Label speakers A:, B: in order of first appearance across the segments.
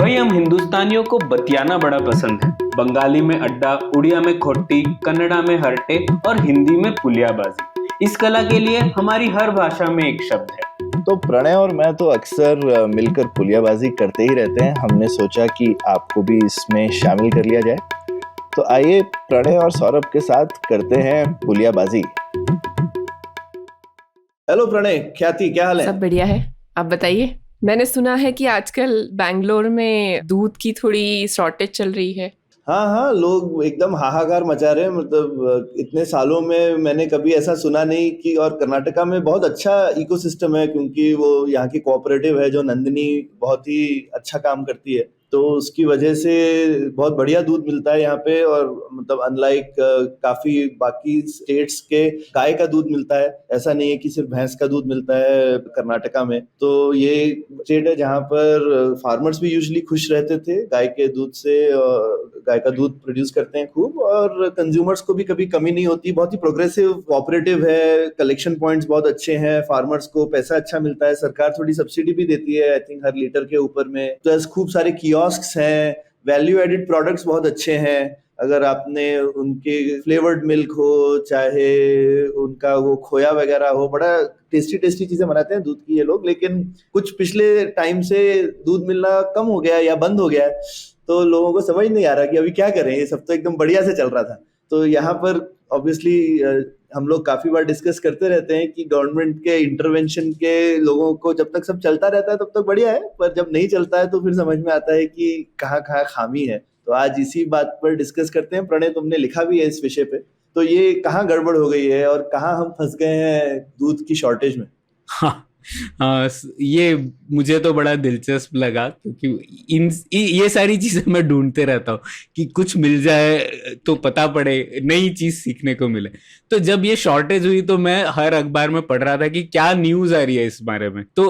A: भाई हम हिंदुस्तानियों को बतियाना बड़ा पसंद है। बंगाली में अड्डा, उड़िया में खोट्टी, कन्नड़ा में हरटे और हिंदी में पुलियाबाजी। इस कला के लिए हमारी हर भाषा में एक शब्द है।
B: तो प्रणय और मैं तो अक्सर मिलकर पुलियाबाजी करते ही रहते हैं। हमने सोचा कि आपको भी इसमें शामिल कर लिया जाए। तो आइए प्रणय और सौरभ के साथ करते हैं पुलियाबाजी। हेलो प्रणय, ख्याति, क्या हाल है?
C: सब बढ़िया है, आप बताइए। मैंने सुना है कि आजकल बैंगलोर में दूध की थोड़ी शॉर्टेज चल रही है।
B: हाँ, लोग एकदम हाहाकार मचा रहे हैं। मतलब इतने सालों में मैंने कभी ऐसा सुना नहीं कि। और कर्नाटका में बहुत अच्छा इकोसिस्टम है, क्योंकि वो यहाँ की कोऑपरेटिव है जो नंदिनी बहुत ही अच्छा काम करती है, तो उसकी वजह से बहुत बढ़िया दूध मिलता है यहाँ पे। और मतलब अनलाइक काफी बाकी स्टेट्स के गाय का दूध मिलता है। ऐसा नहीं है कि सिर्फ भैंस का दूध मिलता है कर्नाटका में। तो ये स्टेट है जहाँ पर फार्मर्स भी यूजुअली खुश रहते थे गाय के दूध से। गाय का दूध प्रोड्यूस करते हैं खूब, और कंज्यूमर्स को भी कभी कमी नहीं होती। बहुत ही प्रोग्रेसिव कोऑपरेटिव है, कलेक्शन पॉइंट्स बहुत अच्छे हैं, फार्मर्स को पैसा अच्छा मिलता है, सरकार थोड़ी सब्सिडी भी देती है आई थिंक हर लीटर के ऊपर में। प्लस खूब सारे कियोस्क्स हैं, वैल्यू एडिड प्रोडक्ट्स बहुत अच्छे हैं। अगर आपने उनके फ्लेवर्ड मिल्क हो, चाहे उनका वो खोया वगैरह हो, बड़ा टेस्टी चीजें बनाते हैं दूध की ये लोग। लेकिन कुछ पिछले टाइम से दूध मिलना कम हो गया या बंद हो गया है, तो लोगों को समझ नहीं आ रहा कि अभी क्या करें। ये सब तो एकदम बढ़िया से चल रहा था। तो यहाँ पर ऑब्वियसली हम लोग काफी बार डिस्कस करते रहते हैं कि गवर्नमेंट के इंटरवेंशन के लोगों को जब तक सब चलता रहता है तब तक बढ़िया है, पर जब नहीं चलता है तो फिर समझ में आता है कि कहाँ कहाँ खामी है। तो आज इसी बात पर डिस्कस करते हैं। प्रणय, तुमने लिखा भी है इस विषय पे, तो ये कहाँ गड़बड़ हो गई है और कहाँ हम फंस गए हैं दूध की शॉर्टेज में?
A: ये मुझे तो बड़ा दिलचस्प लगा, क्योंकि ये सारी चीजें मैं ढूंढते रहता हूँ कि कुछ मिल जाए तो पता पड़े, नई चीज सीखने को मिले। तो जब ये शॉर्टेज हुई तो मैं हर अखबार में पढ़ रहा था कि क्या न्यूज आ रही है इस बारे में। तो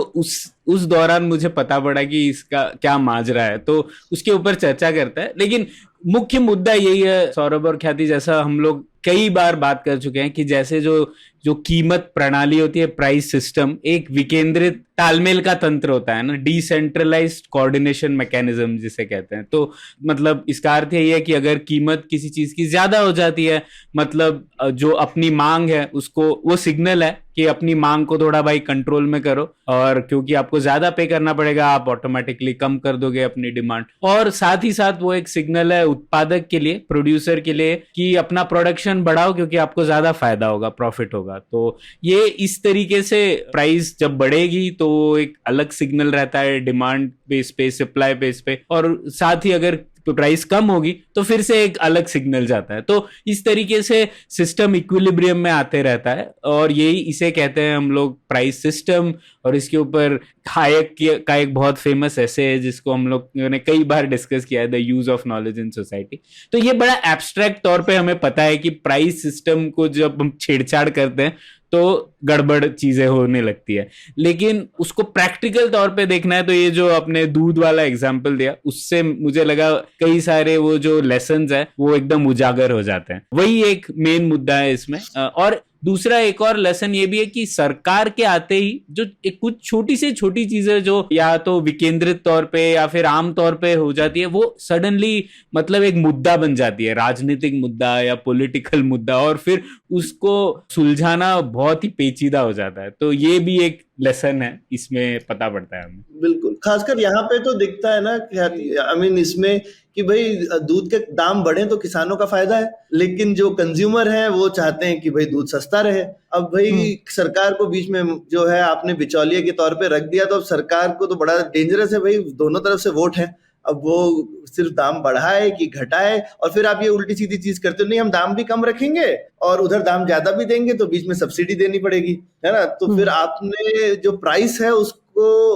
A: उस दौरान मुझे पता पड़ा कि इसका क्या माजरा है, तो उसके ऊपर चर्चा करता है। लेकिन मुख्य मुद्दा यही है सौरभ और ख्याति, जैसा हम लोग कई बार बात कर चुके हैं कि जैसे जो कीमत प्रणाली होती है, प्राइस सिस्टम, एक विकेंद्रित तालमेल का तंत्र होता है ना, डिसेंट्रलाइज्ड कोऑर्डिनेशन मैकेनिज्म जिसे कहते हैं। तो मतलब इसका अर्थ यही है कि अगर कीमत किसी चीज की ज्यादा हो जाती है, मतलब जो अपनी मांग है उसको, वो सिग्नल है कि अपनी मांग को थोड़ा भाई कंट्रोल में करो, और क्योंकि आपको ज्यादा पे करना पड़ेगा आप ऑटोमेटिकली कम कर दोगे अपनी डिमांड। और साथ ही साथ वो एक सिग्नल है उत्पादक के लिए, प्रोड्यूसर के लिए, कि अपना प्रोडक्शन बढ़ाओ क्योंकि आपको ज्यादा फायदा होगा, प्रॉफिट होगा। तो ये इस तरीके से प्राइस जब बढ़ेगी तो एक अलग सिग्नल रहता है डिमांड बेस पे, सप्लाई बेस पे, और साथ ही अगर प्राइस कम होगी तो फिर से एक अलग सिग्नल जाता है। तो इस तरीके से सिस्टम इक्विलिब्रियम में आते रहता है, और यही इसे कहते हैं हम लोग प्राइस सिस्टम। और इसके ऊपर हायक का एक बहुत फेमस ऐसे है जिसको हम लोग ने कई बार डिस्कस किया है, the use of knowledge in society. तो ये बड़ा एब्स्ट्रैक्ट तौर पे हमें पता है कि प्राइस सिस्टम को जब हम छेड़छाड़ करते हैं तो गड़बड़ चीजें होने लगती है। लेकिन उसको प्रैक्टिकल तौर पे देखना है तो ये जो आपने दूध वाला एग्जांपल दिया, उससे मुझे लगा कई सारे वो जो लेसन्स है वो एकदम उजागर हो जाते हैं। वही एक मेन मुद्दा है इसमें। और दूसरा एक और लेसन ये भी है कि सरकार के आते ही जो एक कुछ छोटी से छोटी चीजें जो या तो विकेंद्रित तौर पे या फिर आम तौर पे हो जाती है, वो सडनली मतलब एक मुद्दा बन जाती है, राजनीतिक मुद्दा या पॉलिटिकल मुद्दा, और फिर उसको सुलझाना बहुत ही पेचीदा हो जाता है। तो ये भी एक लेसन है, इसमें पता पड़ता है हमें।
B: बिल्कुल, खासकर यहाँ पे तो दिखता है ना कि इसमें कि भाई दूध के दाम बढ़े तो किसानों का फायदा है, लेकिन जो कंज्यूमर है वो चाहते हैं कि भाई दूध सस्ता रहे। अब भाई सरकार को बीच में जो है आपने बिचौलिए के तौर पे रख दिया, तो अब सरकार को तो बड़ा डेंजरस है भाई, दोनों तरफ से वोट है। अब वो सिर्फ दाम बढ़ाए कि घटाए, और फिर आप ये उल्टी सीधी चीज करते हो, नहीं हम दाम भी कम रखेंगे और उधर दाम ज्यादा भी देंगे तो बीच में सब्सिडी देनी पड़ेगी, है ना। तो फिर आपने जो प्राइस है उसको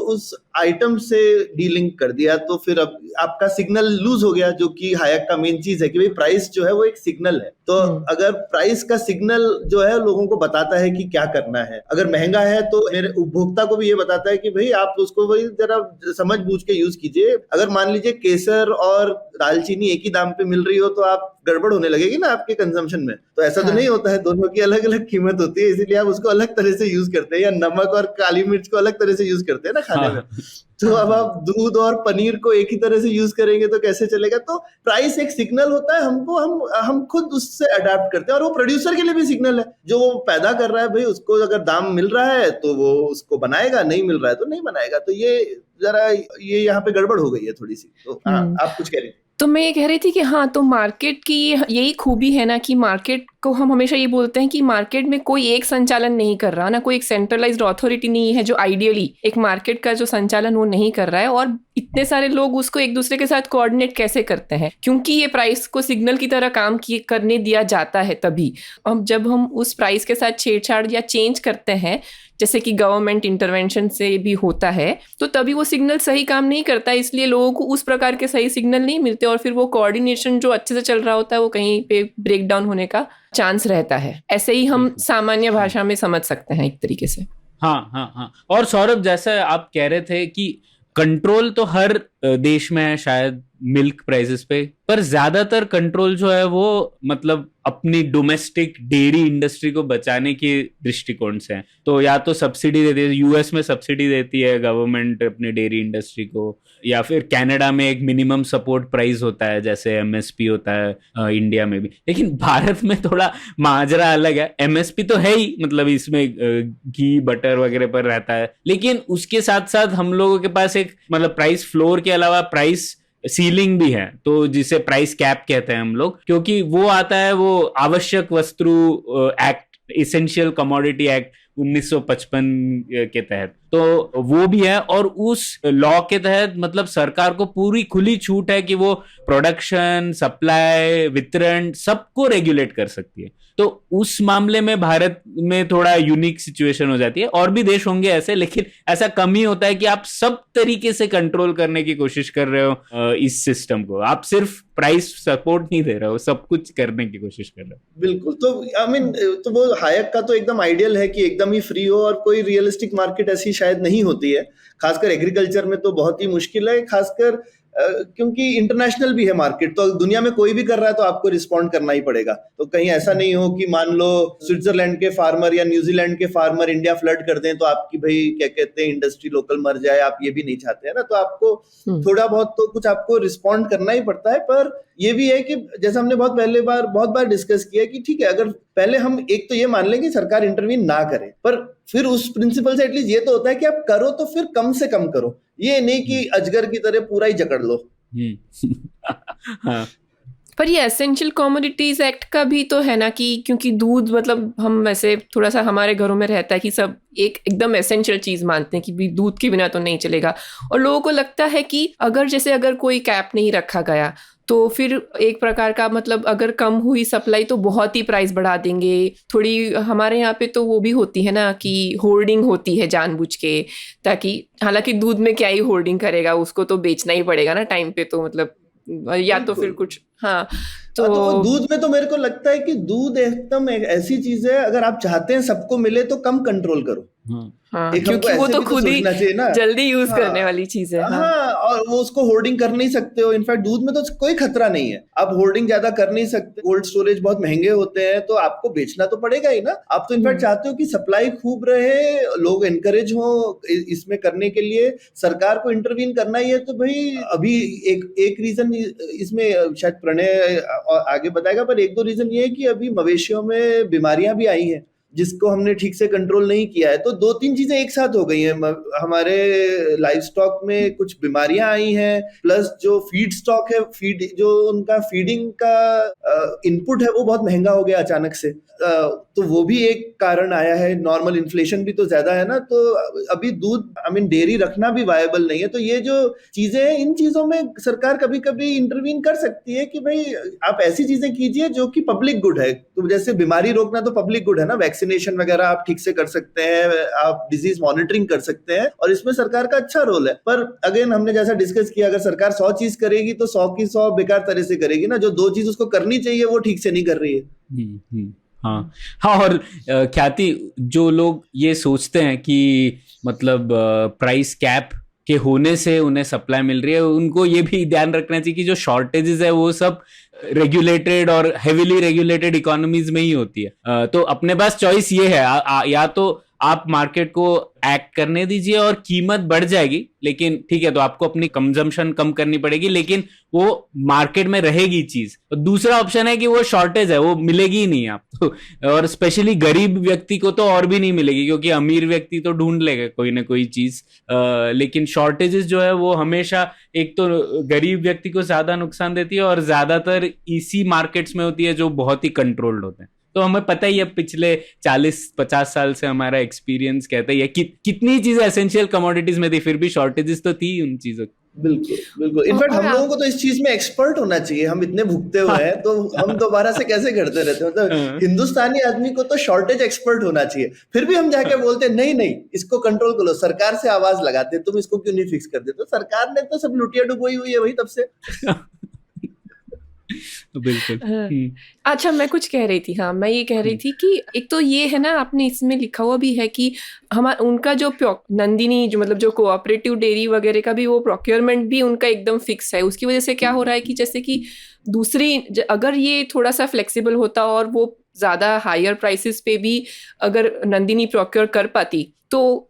B: उस आइटम से डीलिंक कर दिया, तो फिर अब आपका सिग्नल लूज हो गया, जो कि हायक का मेन चीज है कि भाई प्राइस जो है वो एक सिग्नल है। तो अगर प्राइस का सिग्नल जो है लोगों को बताता है कि क्या करना है, अगर महंगा है तो मेरे उपभोक्ता को भी ये बताता है कि भाई आप उसको भाई जरा समझ बूझ के यूज कीजिए। अगर मान लीजिए केसर और दालचीनी एक ही दाम पे मिल रही हो तो आप गड़बड़ होने लगेगी ना आपके कंजम्पशन में। तो ऐसा तो नहीं होता है, दोनों की अलग अलग कीमत होती है, इसीलिए आप उसको अलग तरह से यूज करते हैं, या नमक और काली मिर्च को अलग तरह से यूज करते हैं ना खाने में। तो अब आप दूध और पनीर को एक ही तरह से यूज करेंगे तो कैसे चलेगा? तो प्राइस एक सिग्नल होता है हमको, हम खुद उससे अडेप्ट करते हैं, और वो प्रोड्यूसर के लिए भी सिग्नल है। जो वो पैदा कर रहा है भाई, उसको अगर दाम मिल रहा है तो वो उसको बनाएगा, नहीं मिल रहा है तो नहीं बनाएगा। तो ये जरा ये यहाँ पे गड़बड़ हो गई है थोड़ी सी। तो हाँ, आप कुछ कह रही थी?
C: तो मैं ये कह रही थी कि हाँ, तो मार्केट की यही खूबी है ना कि मार्केट को हम हमेशा ये बोलते हैं कि मार्केट में कोई एक संचालन नहीं कर रहा ना, कोई एक सेंट्रलाइज्ड अथॉरिटी नहीं है जो आइडियली एक मार्केट का जो संचालन वो नहीं कर रहा है। और इतने सारे लोग उसको एक दूसरे के साथ कोऑर्डिनेट कैसे करते हैं, क्योंकि ये प्राइस को सिग्नल की तरह काम करने दिया जाता है। तभी अब जब हम उस प्राइस के साथ छेड़छाड़ या चेंज करते हैं, जैसे कि गवर्नमेंट इंटरवेंशन से भी होता है, तो तभी वो सिग्नल सही काम नहीं करता, इसलिए लोगों को उस प्रकार के सही सिग्नल नहीं मिलते, और फिर वो कोऑर्डिनेशन जो अच्छे से चल रहा होता है वो कहीं पे ब्रेक डाउन होने का चांस रहता है। ऐसे ही हम सामान्य भाषा में समझ सकते हैं एक तरीके से।
A: हाँ हाँ हाँ। और सौरभ, जैसा आप कह रहे थे कि कंट्रोल तो हर देश में है शायद मिल्क प्राइसेस पे, पर ज्यादातर कंट्रोल जो है वो मतलब अपनी डोमेस्टिक डेयरी इंडस्ट्री को बचाने के दृष्टिकोण से है। तो या तो सब्सिडी देती है, यूएस में सब्सिडी देती है गवर्नमेंट अपनी डेयरी इंडस्ट्री को, या फिर कनाडा में एक मिनिमम सपोर्ट प्राइस होता है जैसे एमएसपी होता है इंडिया में भी। लेकिन भारत में थोड़ा माजरा अलग है। एमएसपी तो है ही, मतलब इसमें घी बटर वगैरह पर रहता है, लेकिन उसके साथ साथ हम लोगों के पास एक मतलब प्राइस फ्लोर के अलावा प्राइस सीलिंग भी है, तो जिसे प्राइस कैप कहते हैं हम लोग, क्योंकि वो आता है वो आवश्यक वस्तु एक्ट, एसेंशियल कमोडिटी एक्ट 1955 के तहत, तो वो भी है। और उस लॉ के तहत मतलब सरकार को पूरी खुली छूट है कि वो प्रोडक्शन, सप्लाई, वितरण सबको रेगुलेट कर सकती है। तो उस मामले में भारत में थोड़ा यूनिक सिचुएशन हो जाती है। और भी देश होंगे ऐसे, लेकिन ऐसा कम ही होता है कि आप सब तरीके से कंट्रोल करने की कोशिश कर रहे हो इस सिस्टम को। आप सिर्फ प्राइस सपोर्ट नहीं दे रहे हो, सब कुछ करने की कोशिश कर रहे हो।
B: बिल्कुल। तो आई मीन तो वो हायक का तो एकदम आइडियल है कि एकदम ही फ्री हो, और कोई रियलिस्टिक मार्केट ऐसी शायद नहीं होती है। खासकर एग्रीकल्चर में तो बहुत ही मुश्किल है, खासकर क्योंकि इंटरनेशनल भी है मार्केट, तो दुनिया में कोई भी कर रहा है तो आपको रिस्पॉन्ड करना ही पड़ेगा। तो कहीं ऐसा नहीं हो कि मान लो स्विट्जरलैंड के फार्मर या न्यूजीलैंड के फार्मर इंडिया फ्लड कर दें तो आपकी भाई क्या कहते हैं इंडस्ट्री लोकल मर जाए, आप ये भी नहीं चाहते हैं ना। तो आपको थोड़ा बहुत तो कुछ आपको रिस्पॉन्ड करना ही पड़ता है। पर ये भी है कि जैसा हमने बहुत बार डिस्कस किया कि ठीक है, अगर पहले हम एक तो ये मान लें कि सरकार इंटरवीन ना करे, पर फिर उस प्रिंसिपल से एटलीस्ट ये तो होता है कि आप करो तो फिर कम से कम करो, ये नहीं कि अजगर की तरह पूरा ही जकड़ लो।
C: हाँ। पर ये एसेंशियल कमोडिटीज एक्ट का भी तो है ना, कि क्योंकि दूध मतलब हम वैसे थोड़ा सा हमारे घरों में रहता है कि सब एक एकदम एसेंशियल चीज मानते हैं कि दूध के बिना तो नहीं चलेगा। और लोगों को लगता है कि अगर कोई कैप नहीं रखा गया तो फिर एक प्रकार का मतलब अगर कम हुई सप्लाई तो बहुत ही प्राइस बढ़ा देंगे। थोड़ी हमारे यहाँ पे तो वो भी होती है ना कि होर्डिंग होती है जानबूझ के, ताकि हालांकि दूध में क्या ही होर्डिंग करेगा, उसको तो बेचना ही पड़ेगा ना टाइम पे, तो मतलब या तो फिर कुछ। हाँ, तो
B: दूध में तो मेरे को लगता है कि दूध एकदम एक ऐसी चीज है, अगर आप चाहते हैं सबको मिले तो कम कंट्रोल करो।
C: हाँ, क्योंकि वो तो खुद ही जल्दी यूज करने वाली चीज है।
B: हाँ, और वो उसको होर्डिंग कर नहीं सकते हो। इनफैक्ट दूध में तो कोई खतरा नहीं है, आप होर्डिंग ज्यादा कर नहीं सकते, कोल्ड स्टोरेज बहुत महंगे होते हैं, तो आपको बेचना तो पड़ेगा ही ना। आप तो इनफैक्ट चाहते हो कि सप्लाई खूब रहे, लोग एनकरेज हो इसमें करने के लिए, सरकार को इंटरवीन करना ही है। तो भाई अभी एक रीजन इसमें शायद प्रणय आगे बताएगा, पर एक दो रीजन ये है कि अभी मवेशियों में बीमारियां भी आई हैं जिसको हमने ठीक से कंट्रोल नहीं किया है। तो दो तीन चीजें एक साथ हो गई हैं, हमारे लाइव स्टॉक में कुछ बीमारियां आई हैं, प्लस जो फीड स्टॉक है, फीड जो उनका फीडिंग का इनपुट है वो बहुत महंगा हो गया अचानक से, तो वो भी एक कारण आया है। नॉर्मल इन्फ्लेशन भी तो ज्यादा है ना, तो अभी दूध डेयरी रखना भी वायबल नहीं है। तो ये जो चीजें हैं, इन चीजों में सरकार कभी कभी इंटरवीन कर सकती है कि भाई आप ऐसी चीजें कीजिए जो कि पब्लिक गुड है। तो जैसे बीमारी रोकना तो पब्लिक गुड है ना, वैक्सीनेशन वगैरह आप ठीक से कर सकते हैं, आप डिजीज मॉनिटरिंग कर सकते हैं, और इसमें सरकार का अच्छा रोल है। पर अगेन हमने जैसा डिस्कस किया, अगर सरकार 100 चीज करेगी तो 100 की 100 बेकार तरह से करेगी ना, जो 2 चीज उसको करनी चाहिए वो ठीक से नहीं कर रही है।
A: हाँ, और ख्याति, जो लोग ये सोचते हैं कि मतलब प्राइस कैप के होने से उन्हें सप्लाई मिल रही है, उनको ये भी ध्यान रखना चाहिए कि जो शॉर्टेजेस है वो सब रेगुलेटेड और हेवीली रेगुलेटेड इकोनॉमीज में ही होती है। तो अपने पास चॉइस ये है, या तो आप मार्केट को एक्ट करने दीजिए और कीमत बढ़ जाएगी, लेकिन ठीक है, तो आपको अपनी कंजम्पशन कम करनी पड़ेगी, लेकिन वो मार्केट में रहेगी चीज। और दूसरा ऑप्शन है कि वो शॉर्टेज है, वो मिलेगी ही नहीं आपको, और स्पेशली गरीब व्यक्ति को तो और भी नहीं मिलेगी, क्योंकि अमीर व्यक्ति तो ढूंढ लेगा कोई ना कोई चीज। लेकिन शॉर्टेजेस जो है वो हमेशा एक तो गरीब व्यक्ति को ज्यादा नुकसान देती है, और ज्यादातर इसी मार्केट्स में होती है जो बहुत ही कंट्रोल्ड होते हैं। तो हमें पता ही है, पिछले 40-50 साल से हमारा एक्सपीरियंस कहता ही है कि कितनी चीजें एसेंशियल कमोडिटीज में थी, फिर भी शॉर्टेजेस तो थी उन चीजों।
B: बिल्कुल बिल्कुल। इनफैक्ट हम लोगों को तो इस चीज में एक्सपर्ट होना चाहिए, हम इतने भुगते हुए हैं तो हम दोबारा से कैसे करते रहते हैं। मतलब हिंदुस्तानी आदमी को तो शॉर्टेज एक्सपर्ट होना चाहिए, फिर भी हम जाके बोलते हैं नहीं नहीं इसको कंट्रोल करो, सरकार से आवाज लगाते तुम इसको क्यों नहीं फिक्स कर देते। तो सरकार ने तो सब लुटिया डुबोई हुई है वही तब से।
A: बिल्कुल।
C: अच्छा, मैं कुछ कह रही थी, हाँ मैं ये कह रही थी कि एक तो ये है ना, आपने इसमें लिखा हुआ भी है कि हमारा उनका जो नंदिनी जो मतलब जो कोऑपरेटिव डेयरी वगैरह का भी वो प्रोक्योरमेंट भी उनका एकदम फिक्स है। उसकी वजह से क्या हो रहा है कि जैसे कि दूसरी अगर ये थोड़ा सा फ्लेक्सिबल होता और वो ज़्यादा हायर प्राइसेस पे भी अगर नंदिनी प्रोक्योर कर पाती, तो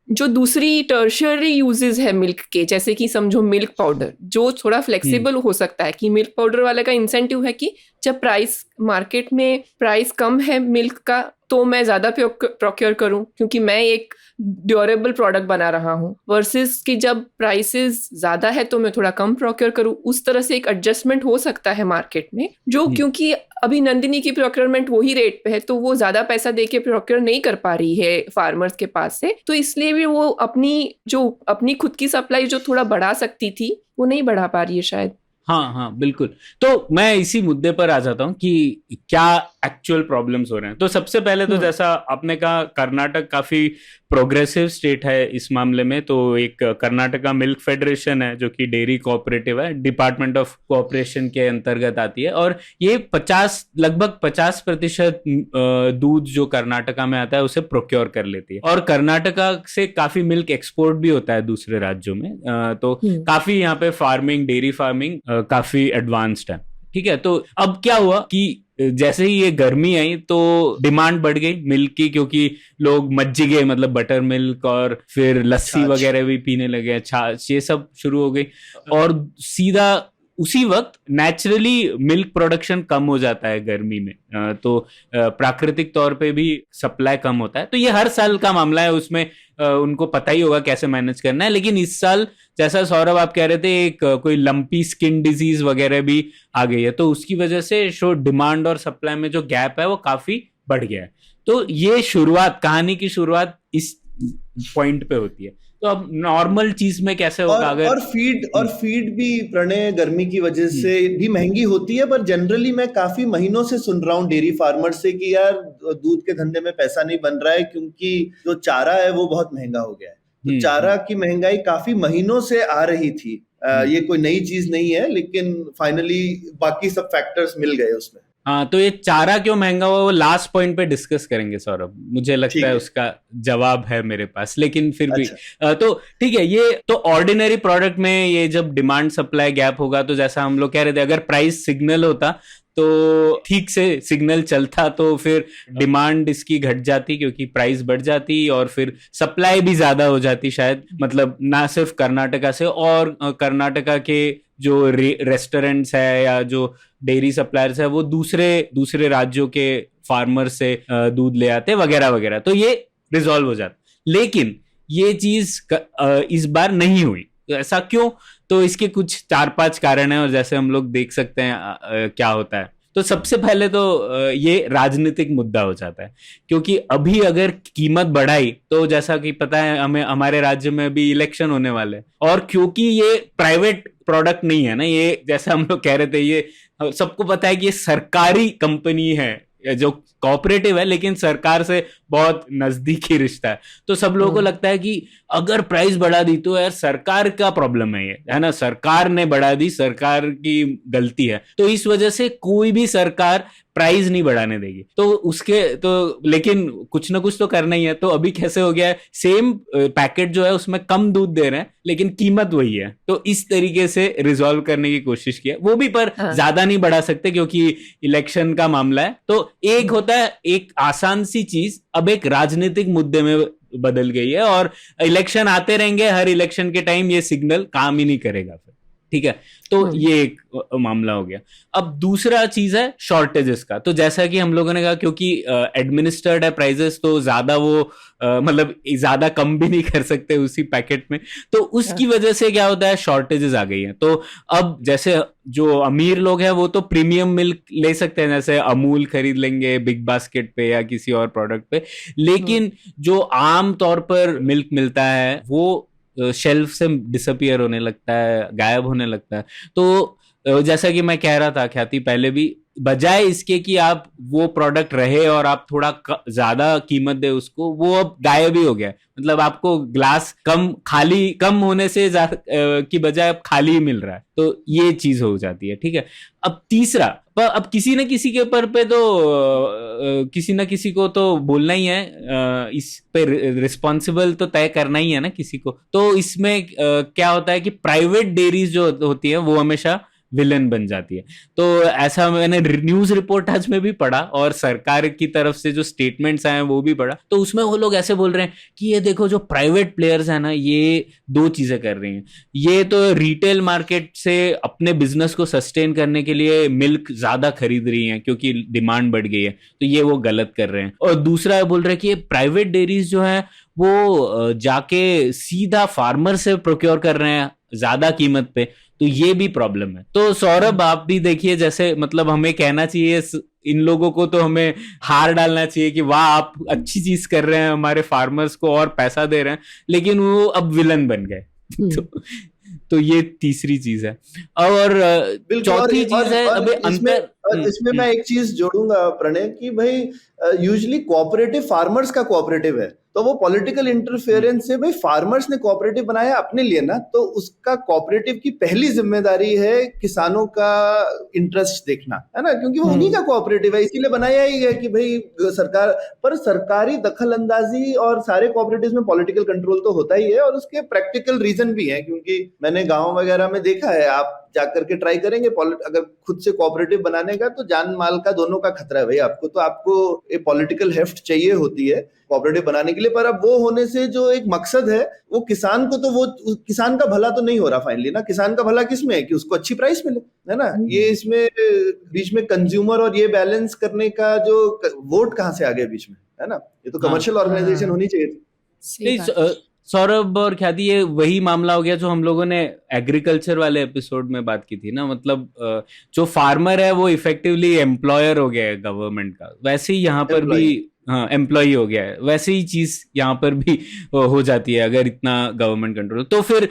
C: जो दूसरी टर्शियरी यूजेस है मिल्क के, जैसे कि समझो मिल्क पाउडर, जो थोड़ा फ्लेक्सिबल हो सकता है कि मिल्क पाउडर वाला का इंसेंटिव है कि जब प्राइस मार्केट में प्राइस कम है मिल्क का तो मैं ज़्यादा प्रोक्योर करूं क्योंकि मैं एक ड्यूरेबल प्रोडक्ट बना रहा हूं, वर्सेस कि जब प्राइसेस ज़्यादा है तो मैं थोड़ा कम प्रोक्योर करूं। उस तरह से एक एडजस्टमेंट हो सकता है मार्केट में, जो क्योंकि अभी नंदिनी की प्रोक्योरमेंट वही रेट पे है तो वो ज़्यादा पैसा दे के प्रोक्योर नहीं कर पा रही है फार्मर्स के पास से, तो इसलिए भी वो अपनी खुद की सप्लाई जो थोड़ा बढ़ा सकती थी वो नहीं बढ़ा पा रही है शायद।
A: हाँ हाँ बिल्कुल। तो मैं इसी मुद्दे पर आ जाता हूँ कि क्या एक्चुअल प्रॉब्लम्स हो रहे हैं। तो सबसे पहले तो जैसा आपने कहा, कर्नाटक काफी प्रोग्रेसिव स्टेट है इस मामले में। तो एक कर्नाटका मिल्क फेडरेशन है जो कि डेयरी कोऑपरेटिव है, डिपार्टमेंट ऑफ कोऑपरेशन के अंतर्गत आती है, और ये लगभग 50% दूध जो कर्नाटका में आता है उसे प्रोक्योर कर लेती है। और कर्नाटका से काफी मिल्क एक्सपोर्ट भी होता है दूसरे राज्यों में। तो काफी यहाँ पे डेयरी फार्मिंग काफी एडवांस्ड है। ठीक है, तो अब क्या हुआ कि जैसे ही ये गर्मी आई तो डिमांड बढ़ गई मिल्क की, क्योंकि लोग मज्जिगे मतलब बटर मिल्क और फिर लस्सी वगैरह भी पीने लगे, छाछ, ये सब शुरू हो गई। और सीधा उसी वक्त नेचुरली मिल्क प्रोडक्शन कम हो जाता है गर्मी में, तो प्राकृतिक तौर पे भी सप्लाई कम होता है। तो ये हर साल का मामला है, उसमें उनको पता ही होगा कैसे मैनेज करना है। लेकिन इस साल जैसा सौरभ आप कह रहे थे, एक कोई लंपी स्किन डिजीज वगैरह भी आ गई है, तो उसकी वजह से डिमांड और सप्लाई में जो गैप है वो काफी बढ़ गया है। तो ये कहानी की शुरुआत इस पॉइंट पे होती है। तो अब नॉर्मल चीज में कैसे होगा अगर
B: और फीड भी प्रणय गर्मी की वजह से भी महंगी होती है। पर जनरली मैं काफी महीनों से सुन रहा हूँ डेयरी फार्मर से कि यार दूध के धंधे में पैसा नहीं बन रहा है क्योंकि जो चारा है वो बहुत महंगा हो गया है। तो चारा की महंगाई काफी महीनों से आ रही थी। ये कोई नई चीज नहीं है, लेकिन फाइनली बाकी सब फैक्टर्स मिल गए उसमें।
A: हाँ, तो ये चारा क्यों महंगा हुआ वो लास्ट पॉइंट पे डिस्कस करेंगे सौरभ, मुझे लगता है उसका जवाब है मेरे पास, लेकिन फिर भी तो ठीक है। ये तो ऑर्डिनरी प्रोडक्ट में ये जब डिमांड सप्लाई गैप होगा, तो जैसा हम लोग कह रहे थे, अगर प्राइस सिग्नल होता तो ठीक से सिग्नल चलता तो फिर डिमांड इसकी घट जाती क्योंकि प्राइस बढ़ जाती, और फिर सप्लाई भी ज्यादा हो जाती शायद, मतलब ना सिर्फ कर्नाटका से, और कर्नाटका के जो रेस्टोरेंट्स है या जो डेयरी सप्लायर्स है वो दूसरे राज्यों के फार्मर से दूध ले आते वगैरह वगैरह, तो ये रिजॉल्व हो जाता। लेकिन ये चीज इस बार नहीं हुई। ऐसा क्यों? तो इसके कुछ 4-5 कारण है, और जैसे हम लोग देख सकते हैं क्या होता है। तो सबसे पहले तो ये राजनीतिक मुद्दा हो जाता है, क्योंकि अभी अगर कीमत बढ़ाई तो जैसा कि पता है हमें, हमारे राज्य में भी इलेक्शन होने वाले, और क्योंकि ये प्राइवेट प्रोडक्ट नहीं है ना, ये जैसे हम लोग कह रहे थे, ये सबको पता है कि ये सरकारी कंपनी है जो कोऑपरेटिव है, लेकिन सरकार से बहुत नजदीकी रिश्ता है। तो सब लोगों को लगता है कि अगर प्राइस बढ़ा दी तो यार सरकार का प्रॉब्लम है, ये है ना, सरकार ने बढ़ा दी, सरकार की गलती है। तो इस वजह से कोई भी सरकार प्राइस नहीं बढ़ाने देगी। तो उसके तो लेकिन कुछ ना कुछ तो करना ही है। तो अभी कैसे हो गया है, सेम पैकेट जो है उसमें कम दूध दे रहे हैं लेकिन कीमत वही है। तो इस तरीके से रिजॉल्व करने की कोशिश की है वो भी, पर ज्यादा नहीं बढ़ा सकते क्योंकि इलेक्शन का मामला है। तो एक होता है एक आसान सी चीज अब एक राजनीतिक मुद्दे में बदल गई है, और इलेक्शन आते रहेंगे, हर इलेक्शन के टाइम ये सिग्नल काम ही नहीं करेगा फिर, ठीक है। तो ये एक मामला हो गया। अब दूसरा चीज है शॉर्टेजेस का। तो जैसा कि हम लोगों ने कहा क्योंकि एडमिनिस्टर्ड है प्राइजेस, तो ज्यादा वो मतलब ज्यादा कम भी नहीं कर सकते उसी पैकेट में, तो उसकी वजह से क्या होता है शॉर्टेजेस आ गई हैं। तो अब जैसे जो अमीर लोग हैं वो तो प्रीमियम मिल्क ले सकते हैं, जैसे अमूल खरीद लेंगे बिग बास्केट पे या किसी और प्रोडक्ट पे, लेकिन जो आम तौर पर मिल्क मिलता है वो शेल्फ से डिसअपियर होने लगता है, गायब होने लगता है। तो जैसा कि मैं कह रहा था ख्याति पहले भी, बजाय इसके कि आप वो प्रोडक्ट रहे और आप थोड़ा ज्यादा कीमत दे उसको, वो अब गायब ही हो गया। मतलब आपको ग्लास कम होने से की बजाय अब खाली ही मिल रहा है। तो ये चीज हो जाती है, ठीक है। अब तीसरा, अब किसी न किसी के ऊपर पे तो किसी न किसी को तो बोलना ही है, इस पे रिस्पॉन्सिबल तो तय करना ही है ना किसी को। तो इसमें क्या होता है कि प्राइवेट डेयरीज जो होती है वो हमेशा विलन बन जाती है। तो ऐसा मैंने न्यूज रिपोर्ट आज में भी पढ़ा और सरकार की तरफ से जो स्टेटमेंट्स आए हैं वो भी पढ़ा। तो उसमें वो लोग ऐसे बोल रहे हैं कि ये देखो जो प्राइवेट प्लेयर्स है ना, ये दो चीजें कर रही हैं। ये तो रिटेल मार्केट से अपने बिजनेस को सस्टेन करने के लिए मिल्क ज्यादा खरीद रही हैं क्योंकि डिमांड बढ़ गई है, तो ये वो गलत कर रहे हैं। और दूसरा बोल रहे हैं कि प्राइवेट डेयरीज जो है वो जाके सीधा फार्मर से प्रोक्योर कर रहे हैं ज्यादा कीमत पे, तो ये भी प्रॉब्लम है। तो सौरभ आप भी देखिए, जैसे मतलब हमें कहना चाहिए इन लोगों को, तो हमें हार डालना चाहिए कि वाह आप अच्छी चीज कर रहे हैं, हमारे फार्मर्स को और पैसा दे रहे हैं, लेकिन वो अब विलन बन गए। तो ये तीसरी चीज है। और चौथी चीज है अभी अंतर।
B: इसमें मैं एक चीज जोड़ूंगा प्रणय कि भाई यूजुअली कोऑपरेटिव फार्मर्स का कोऑपरेटिव है, तो वो पॉलिटिकल इंटरफेरेंस से भाई फार्मर्स ने कोऑपरेटिव बनाया अपने लिए ना, तो उसका कोऑपरेटिव की पहली जिम्मेदारी है किसानों का इंटरेस्ट देखना, है ना, क्योंकि वो उन्हीं का कोऑपरेटिव है, इसीलिए बनाया ही है कि भाई सरकार पर सरकारी दखल अंदाजी और सारे कोऑपरेटिव्स में पॉलिटिकल कंट्रोल तो होता ही है, और उसके प्रैक्टिकल रीजन भी है। क्योंकि मैंने गाँव वगैरह में देखा है, आप जाकर के ट्राई करेंगे अगर खुद से कोऑपरेटिव बनाने का, तो जान माल का दोनों का खतरा है भाई आपको। तो आपको एक पॉलिटिकल हेफ्ट चाहिए होती है कोऑपरेटिव बनाने के लिए, पर अब वो होने से जो एक मकसद है वो किसान को, तो वो किसान का भला तो नहीं हो रहा फाइनली ना। किसान का भला किसमें है कि उसको अच्छी प्राइस मिले, है ना। ये इसमें बीच में कंज्यूमर और ये बैलेंस करने का जो वोट कहाँ से आ गया बीच में, है ना। ये तो कमर्शियल ऑर्गेनाइजेशन होनी चाहिए थी।
A: सौरभ और ख्याति, ये वही मामला हो गया जो हम लोगों ने एग्रीकल्चर वाले एपिसोड में बात की थी ना। मतलब जो फार्मर है वो इफेक्टिवली एम्प्लॉयर हो गया है गवर्नमेंट का, वैसे ही यहाँ पर भी हाँ एम्प्लॉई हो गया है, वैसे ही चीज यहाँ पर भी हो जाती है अगर इतना गवर्नमेंट कंट्रोल। तो फिर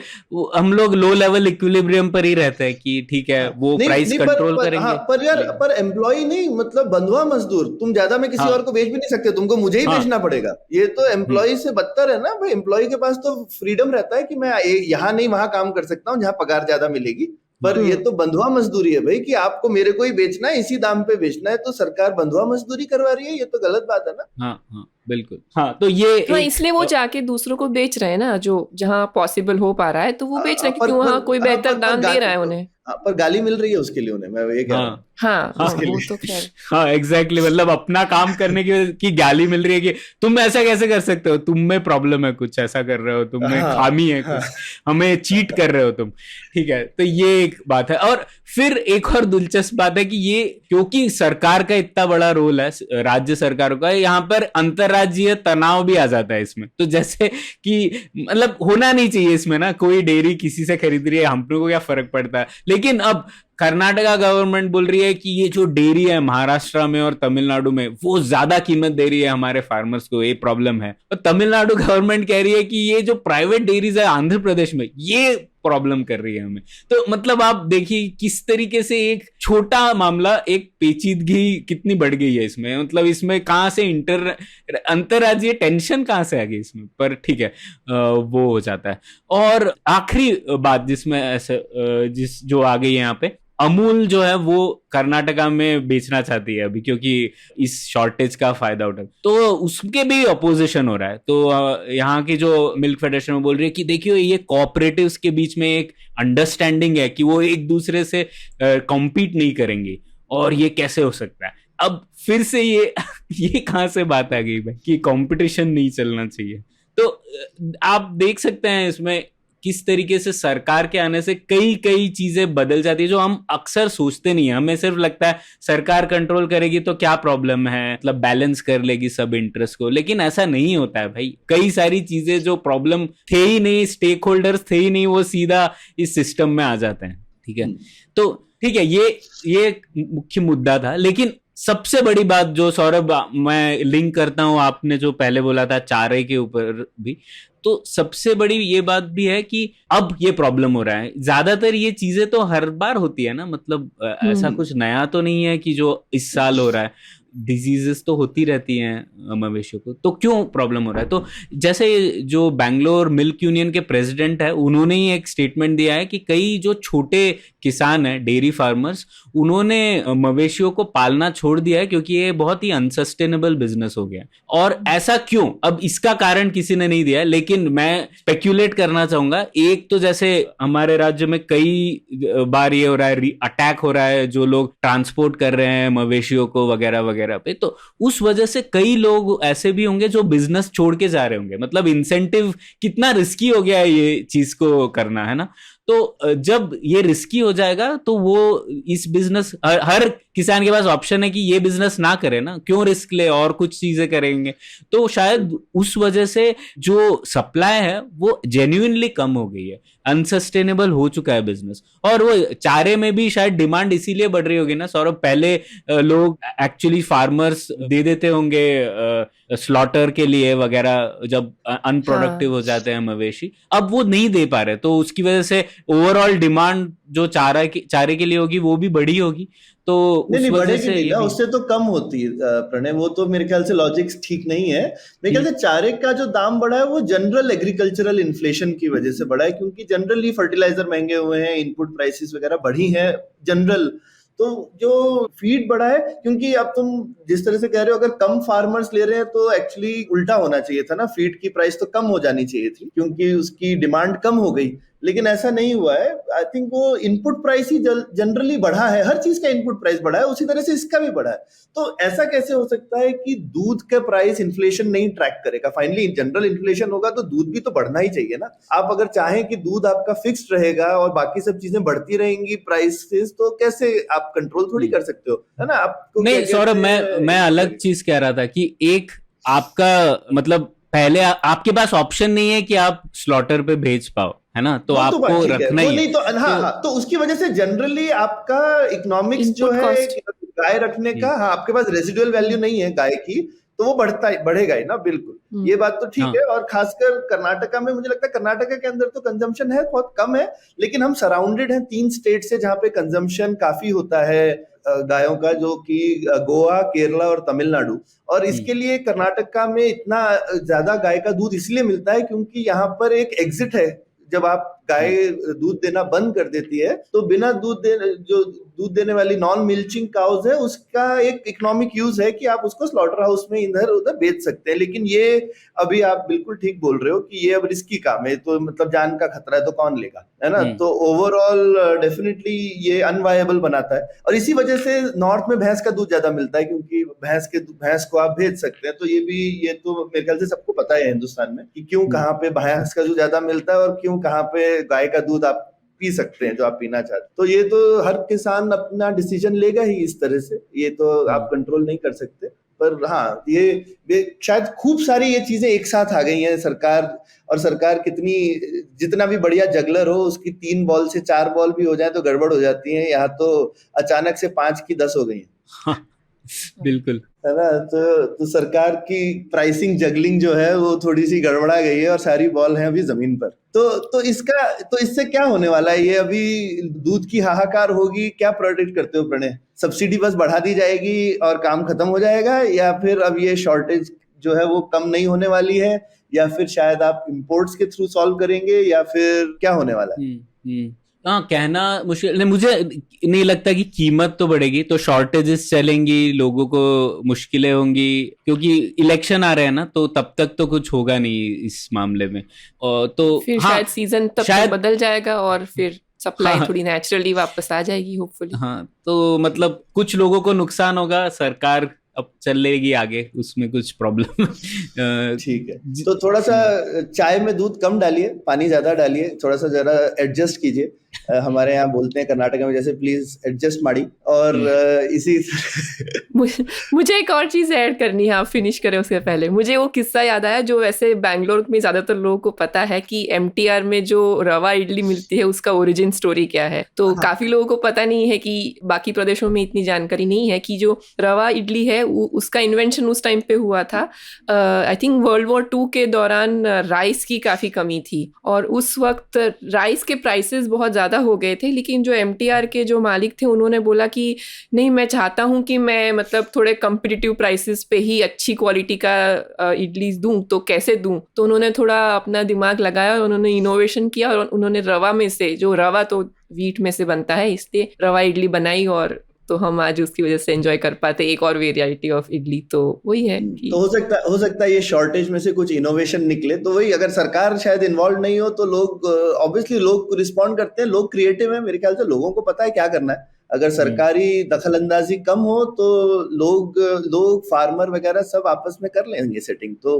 A: हम लोग लो लेवल इक्विलिब्रियम पर ही रहते हैं कि ठीक है वो प्राइस कंट्रोल करेंगे।
B: हाँ, पर यार पर एम्प्लॉय नहीं, मतलब बंधुआ मजदूर, तुम ज्यादा में किसी और को बेच भी नहीं सकते, तुमको मुझे ही बेचना पड़ेगा। ये तो एम्प्लॉय से बदतर है ना भाई। एम्प्लॉय के पास तो फ्रीडम रहता है कि मैं यहाँ नहीं वहां काम कर सकता हूँ जहाँ पगार ज्यादा मिलेगी, पर ये तो बंधुआ मजदूरी है भाई कि आपको मेरे को ही बेचना है, इसी दाम पे बेचना है, तो सरकार बंधुआ मजदूरी करवा रही है, ये तो गलत बात है ना।
A: हाँ हाँ बिल्कुल। हाँ तो ये
C: हाँ, इसलिए वो जाके दूसरों को बेच रहे हैं ना, जो जहाँ पॉसिबल हो पा रहा है तो वो बेच रहे हैं क्योंकि वहाँ कोई बेहतर दाम दे रहा है उन्हें।
B: पर गाली मिल रही है उसके लिए उन्हें, मैं ये कह रहा हूँ।
C: हाँ वो तो खैर
A: हाँ एग्जैक्टली, मतलब अपना काम करने की गाली मिल रही है कि तुम ऐसा कैसे कर सकते हो, तुम में प्रॉब्लम है कुछ, ऐसा कर रहे हो, तुम में खामी है कुछ, हमें चीट कर रहे हो तुम, ठीक है। तो ये एक बात है। और फिर एक और दिलचस्प बात है कि ये क्योंकि सरकार का इतना बड़ा रोल है, राज्य सरकारों का, यहाँ पर अंतरराज्यीय तनाव भी आ जाता है इसमें। तो जैसे कि मतलब होना नहीं चाहिए इसमें ना, कोई डेयरी किसी से खरीद रही है, हम लोगों को क्या फर्क पड़ता है, लेकिन अब कर्नाटका गवर्नमेंट बोल रही है कि ये जो डेयरी है महाराष्ट्र में और तमिलनाडु में वो ज्यादा कीमत दे रही है हमारे फार्मर्स को, ये प्रॉब्लम है। और तमिलनाडु गवर्नमेंट कह रही है कि ये जो प्राइवेट डेयरीज है आंध्र प्रदेश में, ये प्रॉब्लम कर रही है हमें। तो मतलब आप देखिए किस तरीके से एक छोटा मामला एक पेचीदगी कितनी बढ़ गई है इसमें। मतलब इसमें कहां से अंतरराज्यीय टेंशन कहां से आ गई इसमें, पर ठीक है वो हो जाता है। और आखिरी बात जिसमें ऐसे जो आ गई है यहाँ पे अमूल जो है वो कर्नाटका में बेचना चाहती है अभी, क्योंकि इस शॉर्टेज का फायदा उठा, तो उसके भी अपोजिशन हो रहा है। तो यहाँ की जो मिल्क फेडरेशन में बोल रही है कि देखियो ये कोऑपरेटिव्स के बीच में एक अंडरस्टैंडिंग है कि वो एक दूसरे से कॉम्पीट नहीं करेंगे, और ये कैसे हो सकता है। अब फिर से ये कहाँ से बात आ गई भाई कि कंपटीशन नहीं चलना चाहिए। तो आप देख सकते हैं इसमें किस तरीके से सरकार के आने से कई कई चीजें बदल जाती है जो हम अक्सर सोचते नहीं है। हमें सिर्फ लगता है सरकार कंट्रोल करेगी तो क्या प्रॉब्लम है, मतलब बैलेंस कर लेगी सब इंटरेस्ट को, लेकिन ऐसा नहीं होता है भाई। कई सारी चीजें जो प्रॉब्लम थे ही नहीं, स्टेक होल्डर्स थे ही नहीं, वो सीधा इस सिस्टम में आ जाते हैं। ठीक है, तो ठीक है, ये मुख्य मुद्दा था। लेकिन सबसे बड़ी बात जो सौरभ, मैं लिंक करता हूं आपने जो पहले बोला था चारे के ऊपर भी, तो सबसे बड़ी ये बात भी है कि अब ये प्रॉब्लम हो रहा है। ज्यादातर ये चीजें तो हर बार होती है ना, मतलब ऐसा कुछ नया तो नहीं है कि जो इस साल हो रहा है। डिजीजेस तो होती रहती हैं मवेशियों को, तो क्यों प्रॉब्लम हो रहा है। तो जैसे जो बैंगलोर मिल्क यूनियन के प्रेसिडेंट है, उन्होंने ही एक स्टेटमेंट दिया है कि कई जो छोटे किसान हैं, डेयरी फार्मर्स, उन्होंने मवेशियों को पालना छोड़ दिया है क्योंकि ये बहुत ही अनसस्टेनेबल बिजनेस हो गया। और ऐसा क्यों, अब इसका कारण किसी ने नहीं दिया है, लेकिन मैं स्पेक्यूलेट करना चाहूंगा। एक तो जैसे हमारे राज्य में कई बार ये हो रहा है, अटैक हो रहा है, जो लोग ट्रांसपोर्ट कर रहे हैं मवेशियों को वगैरह वगैरह पे, तो उस वजह से कई लोग ऐसे भी होंगे जो बिजनेस छोड़ के जा रहे होंगे। मतलब इंसेंटिव कितना रिस्की हो गया है ये चीज को करना, है ना। तो जब ये रिस्की हो जाएगा तो वो इस बिजनेस, हर किसान के पास ऑप्शन है कि ये बिजनेस ना करे ना, क्यों रिस्क ले, और कुछ चीजें करेंगे। तो शायद उस वजह से जो सप्लाई है वो जेन्युइनली कम हो गई है, अनसस्टेनेबल हो चुका है बिजनेस। और वो चारे में भी शायद डिमांड इसीलिए बढ़ रही होगी ना सौरभ। पहले लोग एक्चुअली फार्मर्स दे देते होंगे स्लॉटर के लिए वगैरह, जब अनप्रोडक्टिव हो जाते हैं मवेशी, अब वो नहीं दे पा रहे, तो उसकी वजह से ओवरऑल डिमांड जो चारे के लिए होगी वो भी बढ़ी होगी। तो
B: नहीं बढ़ेगी नहीं ना, उससे तो कम होती है प्रणय। वो तो मेरे ख्याल से लॉजिक्स ठीक नहीं है। मेरे ख्याल से चारे का जो दाम बढ़ा है वो जनरल एग्रीकल्चरल इन्फ्लेशन की वजह से बढ़ा है, क्योंकि जनरली फर्टिलाइजर महंगे हुए हैं, इनपुट प्राइसेस वगैरह बढ़ी हैं जनरल। तो जो फीड बढ़ा है, क्योंकि अब तुम जिस तरह से कह रहे हो अगर कम फार्मर्स ले रहे हैं तो एक्चुअली उल्टा होना चाहिए था ना, फीड की प्राइस तो कम हो जानी चाहिए थी क्योंकि उसकी डिमांड कम हो गई, लेकिन ऐसा नहीं हुआ है। आई थिंक वो इनपुट प्राइस ही जनरली बढ़ा है, हर चीज का इनपुट प्राइस बढ़ा है, उसी तरह से इसका भी बढ़ा है। तो ऐसा कैसे हो सकता है कि दूध का प्राइस इन्फ्लेशन नहीं ट्रैक करेगा? फाइनली जनरल इन्फ्लेशन होगा तो दूध भी तो बढ़ना ही चाहिए ना। आप अगर चाहें कि दूध आपका फिक्स्ड रहेगा और बाकी सब चीजें बढ़ती रहेंगी प्राइसेस, तो कैसे आप कंट्रोल थोड़ी कर सकते हो, है ना। आपको
A: नहीं सौरभ, मैं अलग चीज कह रहा था कि एक आपका मतलब पहले आपके पास ऑप्शन नहीं है कि आप स्लॉटर पे भेज पाओ, है ना, तो आपको रखना ही
B: नहीं तो हाँ, तो उसकी वजह से जनरली आपका इकोनॉमिक्स जो है गाय रखने का, हाँ, आपके पास रेजिडुअल वैल्यू नहीं है गाय की, तो वो बढ़ेगा ही ना, बिल्कुल। ये बात तो ठीक है। और खासकर कर्नाटका में, मुझे लगता है कर्नाटका के अंदर तो कंजम्पशन है बहुत कम है, लेकिन हम सराउंडेड हैं 3 स्टेट से जहां पे कंजम्पशन काफी होता है गायों का, जो कि गोवा, केरला और तमिलनाडु। और इसके लिए कर्नाटका में इतना ज्यादा गाय का दूध इसलिए मिलता है क्योंकि यहाँ पर एक एग्जिट है। जब आप गाय दूध देना बंद कर देती है तो बिना जो दूध देने वाली नॉन मिल्चिंग काउज है, उसका एक इकोनॉमिक यूज है कि आप उसको स्लॉटर हाउस में इधर उधर बेच सकते हैं। लेकिन ये अभी आप बिल्कुल ठीक बोल रहे हो कि ये अब रिस्की काम है, तो मतलब जान का खतरा है तो कौन लेगा, है ना। तो ओवरऑल डेफिनेटली ये अनवायबल बनाता है। और इसी वजह से नॉर्थ में भैंस का दूध ज्यादा मिलता है, क्योंकि भैंस को आप भेज सकते हैं। तो ये तो मेरे ख्याल से सबको पता है हिंदुस्तान में कि क्यों कहाँ पे भैंस का दूध ज्यादा मिलता है और क्यों कहाँ पे गाय का दूध आप पी सकते हैं जो आप पीना चाहते हैं। तो ये तो हर किसान अपना डिसीजन लेगा ही इस तरह से, ये तो आप कंट्रोल नहीं कर सकते। पर हाँ, ये शायद खूब सारी ये चीजें एक साथ आ गई हैं। सरकार कितनी, जितना भी बढ़िया जगलर हो, उसकी 3 बॉल से 4 बॉल भी हो जाए तो गड़बड़ हो जाती है। यहाँ तो अचानक से 5 की 10 हो गई है।
A: बिल्कुल,
B: है ना। तो सरकार की प्राइसिंग जगलिंग जो है वो थोड़ी सी गड़बड़ा गई है और सारी बॉल है अभी जमीन पर। तो इससे क्या होने वाला है? ये अभी दूध की हाहाकार होगी, क्या प्रेडिक्ट करते हो प्रणय? सब्सिडी बस बढ़ा दी जाएगी और काम खत्म हो जाएगा, या फिर अब ये शॉर्टेज जो है वो कम नहीं होने वाली है, या फिर शायद आप इंपोर्ट्स के थ्रू सॉल्व करेंगे, या फिर क्या होने वाला है?
A: हाँ, कहना मुश्किल नहीं, मुझे नहीं लगता कि कीमत तो बढ़ेगी, तो शॉर्टेजेस चलेंगी, लोगों को मुश्किलें होंगी, क्योंकि इलेक्शन आ रहे हैं ना, तो तब तक तो कुछ होगा नहीं इस मामले में। और तो
C: फिर
A: हाँ,
C: शायद सीजन तब तक बदल जाएगा और फिर सप्लाई
A: हाँ,
C: थोड़ी नेचुरली वापस आ जाएगी होपफुली।
A: हाँ, तो मतलब कुछ लोगों को नुकसान होगा, सरकार अब चलेगी आगे, उसमें कुछ प्रॉब्लम
B: ठीक है, तो थोड़ा सा चाय में दूध कम डालिए, पानी ज्यादा डालिए, थोड़ा सा जरा एडजस्ट कीजिए। हमारे यहाँ बोलते हैं कर्नाटक में जैसे प्लीज एडजस्ट माड़ी। और इसी
C: मुझे एक और चीज ऐड करनी है, आप फिनिश करें उसके पहले। मुझे वो किस्सा याद आया जो वैसे बैंगलोर में ज्यादातर लोगों को पता है कि एमटीआर में जो रवा इडली मिलती है उसका ओरिजिन स्टोरी क्या है। तो काफी लोगों को पता नहीं है कि बाकी प्रदेशों में इतनी जानकारी नहीं है कि जो रवा इडली है उसका इन्वेंशन उस टाइम पे हुआ था। आई थिंक वर्ल्ड वॉर 2 के दौरान राइस की काफी कमी थी और उस वक्त राइस के प्राइसेस बहुत ज्यादा हो गए थे, लेकिन जो एमटीआर के जो मालिक थे उन्होंने बोला कि नहीं, मैं चाहता हूं कि मैं मतलब थोड़े कम्पिटिटिव प्राइसेस पे ही अच्छी क्वालिटी का इडली दूं, तो कैसे दूं। तो उन्होंने थोड़ा अपना दिमाग लगाया और उन्होंने इनोवेशन किया और उन्होंने रवा में से, जो रवा तो व्हीट में से बनता है, इसलिए रवा इडली बनाई और तो हम आज उसकी वजह से एंजॉय कर पाते एक और वेरिएटी ऑफ इडली। तो वही है कि
B: तो हो सकता है ये शॉर्टेज में से कुछ इनोवेशन निकले। तो वही, अगर सरकार शायद इन्वॉल्व नहीं हो तो लोग ऑब्वियसली लोग रिस्पॉन्ड करते हैं, लोग क्रिएटिव हैं, मेरे ख्याल से लोगों को पता है क्या करना है। अगर सरकारी दखलंदाजी कम हो तो लोग फार्मर वगैरह सब आपस में कर लेंगे सेटिंग। तो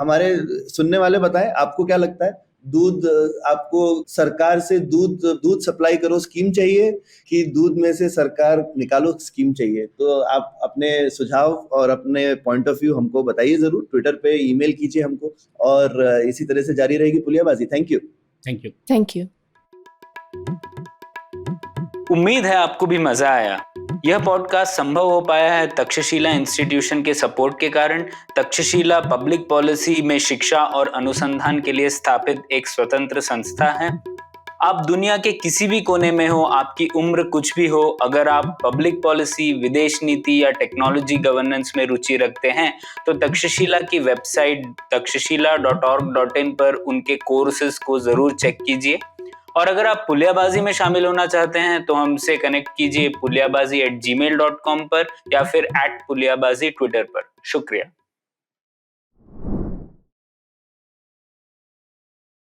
B: हमारे सुनने वाले बताएं आपको क्या लगता है, दूध, आपको सरकार से दूध सप्लाई करो स्कीम चाहिए कि दूध में से सरकार निकालो स्कीम चाहिए? तो आप अपने सुझाव और अपने पॉइंट ऑफ व्यू हमको बताइए जरूर, ट्विटर पे ईमेल कीजिए हमको, और इसी तरह से जारी रहेगी Puliyabaazi. Thank you.
A: Thank you.
C: Thank you.
D: उम्मीद है आपको भी मजा आया। यह पॉडकास्ट संभव हो पाया है तक्षशिला इंस्टीट्यूशन के सपोर्ट के कारण। तक्षशिला पब्लिक पॉलिसी में शिक्षा और अनुसंधान के लिए स्थापित एक स्वतंत्र संस्था है। आप दुनिया के किसी भी कोने में हो, आपकी उम्र कुछ भी हो, अगर आप पब्लिक पॉलिसी, विदेश नीति या टेक्नोलॉजी गवर्नेंस में रुचि रखते हैं तो तक्षशिला की वेबसाइट takshashila.org.in पर उनके कोर्सेज को जरूर चेक कीजिए। और अगर आप पुलियाबाजी में शामिल होना चाहते हैं तो हमसे कनेक्ट कीजिए puliyabazi@gmail.com पर या फिर @puliyabazi ट्विटर पर। शुक्रिया।